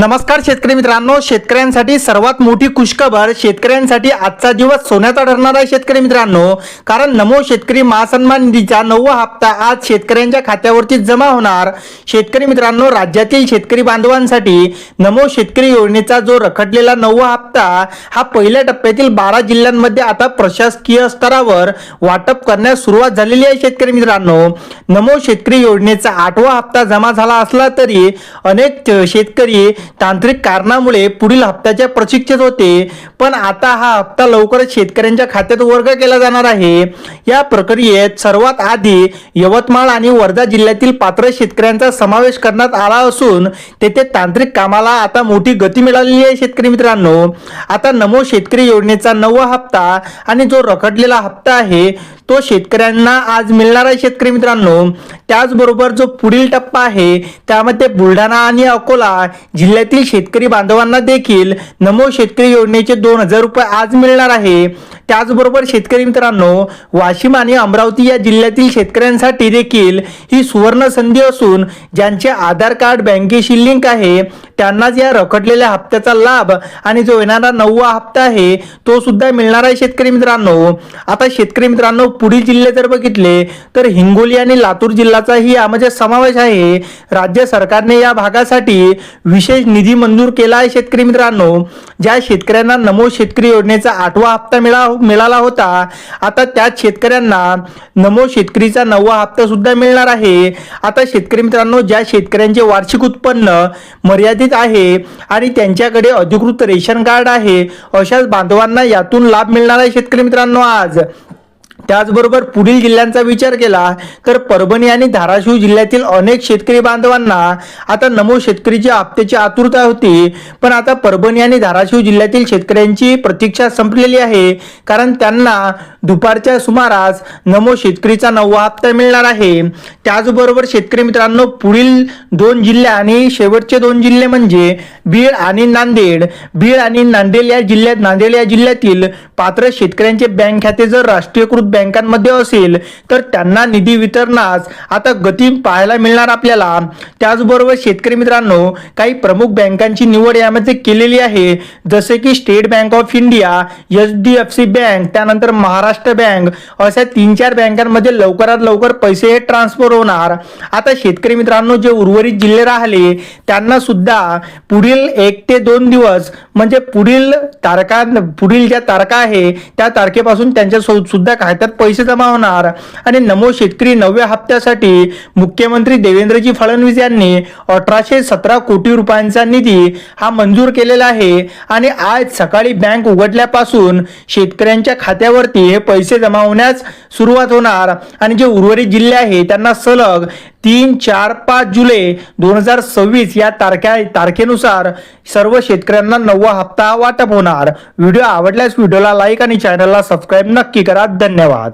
नमस्कार शेतकरी मित्रांनो, शेतकऱ्यांसाठी सर्वात मोठी खुशखबर. शेतकऱ्यांसाठी आजचा दिवस सोन्याचा ठरणार आहे शेतकरी मित्रांनो, कारण नमो शेतकरी महासन्मान निधीचा 9वा हप्ता आज शेतकऱ्यांच्या खात्यावरती जमा होणार. शेतकरी मित्रांनो, राज्यातील शेतकरी बांधवांसाठी नमो शेतकरी योजनेचा जो रखडलेला 9वा हप्ता हा पहिल्या टप्प्यातील 12 जिल्ह्यांमध्ये आता प्रशासकीय स्तरावर वाटप करण्यास सुरुवात झालेली आहे. शेतकरी मित्रांनो, नमो शेतकरी योजनेचा 8वा हप्ता जमा झाला असला तरी अनेक शेतकरी तांत्रिक कारणामुळे पुढील हप्त्याच्या प्रतीक्षेत होते, पण आता हा हप्ता लवकरच शेतकऱ्यांच्या खात्यात वर्ग केला जाणार आहे. या प्रक्रियेत सर्वात आधी यवतमाळ आणि वर्धा जिल्ह्यातील पात्र शेतकऱ्यांचा समावेश करण्यात आला असून तेथे तांत्रिक कामाला आता मोठी गती मिळालेली आहे. शेतकरी मित्रांनो, आता नमो शेतकरी योजनेचा 9वा हप्ता आणि जो रखडलेला हप्ता आहे तो शेतकऱ्यांना आज मिळणार आहे. शेतकरी मित्रांनो, त्याचबरोबर जो पुढील टप्पा आहे त्यामध्ये बुलढाणा आणि अकोला जिल्ह्यातील शेतकरी बांधवांना देखील नमो शेतकरी योजनेचे 2000 रुपये आज मिळणार आहे. त्याचबरोबर शेतकरी मित्रांनो, वाशिम आणि अमरावती या जिल्ह्यातील शेतकऱ्यांसाठी देखील ही सुवर्ण संधी असून ज्यांचे आधार कार्ड बँकेशी लिंक आहे त्यांनाच या रखडलेल्या हप्त्याचा लाभ आणि जो येणारा 9वा हप्ता आहे तो सुद्धा मिळणार आहे. शेतकरी मित्रांनो, आता शेतकरी मित्रांनो, पुढील जिल्हे जर बघितले तर हिंगोली आणि लातूर जिल्ह्याचाही यामध्ये समावेश आहे. राज्य सरकारने या भागासाठी विशेष निधी मंजूर केला आहे. शेतकरी मित्रांनो, ज्या शेतकऱ्यांना नमो शेतकरी योजनेचा 8वा हप्ता मिळाला होता, आता त्याच शेतकऱ्यांना नमो शेतकरीचा 9वा हप्ता सुद्धा मिळणार आहे. आता शेतकरी मित्रांनो, ज्या शेतकऱ्यांचे वार्षिक उत्पन्न मर्यादित आहे आणि त्यांच्याकडे अधिकृत रेशन कार्ड आहे अशाच बांधवांना यातून लाभ मिळणार आहे. शेतकरी मित्रांनो, आज त्याचबरोबर पुढील जिल्ह्यांचा विचार केला तर परभणी आणि धाराशिव जिल्ह्यातील अनेक शेतकरी बांधवांना आता नमो शेतकरीची हप्त्याची आतुरता होती, पण आता परभणी आणि धाराशिव जिल्ह्यातील शेतकऱ्यांची प्रतीक्षा संपलेली आहे, कारण त्यांना दुपारच्या सुमारास नमो शेतकरीचा 9वा हप्ता मिळणार आहे. त्याचबरोबर शेतकरी मित्रांनो, पुढील 2 जिल्हे आणि शेवटचे 2 जिल्हे म्हणजे बीड आणि नांदेड. बीड आणि नांदेड या जिल्ह्यातील पात्र शेतकऱ्यांचे बँक खाते जर राष्ट्रीयकृत बँकांमध्ये असेल तर त्यांना निधी वितरणास आता गती पाहायला मिळणार आपल्याला. त्याचबरोबर शेतकरी मित्रांनो, काही प्रमुख बँकांची निवड यामध्ये केलेली आहे, जसे की state bank of India, HDFC bank, त्यानंतर महाराष्ट्र बँक, अशा 3-4 बँकांमध्ये लवकरात लवकर पैसे हे ट्रान्सफर होणार. आता शेतकरी मित्रांनो, जे उर्वरित जिल्हे राहिले त्यांना सुद्धा पुढील 1 ते 2 दिवस म्हणजे पुढील ज्या तारखा आहे त्या तारखेपासून त्यांच्या सुद्धा खात्यात पैसे जमा होणार. आणि नमो शेतकरी 9व्या हप्त्यासाठी मुख्यमंत्री देवेंद्रजी फडणवीस यांनी 1817 कोटी रुपयांचा निधी हा मंजूर केलेला आहे आणि आज सकाळी बँक उघडल्यापासून शेतकऱ्यांच्या खात्यावरती हे पैसे जमा होण्यास सुरुवात होणार. आणि जे उर्वरित जिल्हे आहे त्यांना सलग 3, 4, 5 जुलै 2026 या तारखेनुसार सर्व शेतकऱ्यांना 9वा हप्ता वाटप होणार. व्हिडिओ आवडल्यास व्हिडिओला लाईक आणि चॅनलला सबस्क्राईब नक्की करा. धन्यवाद.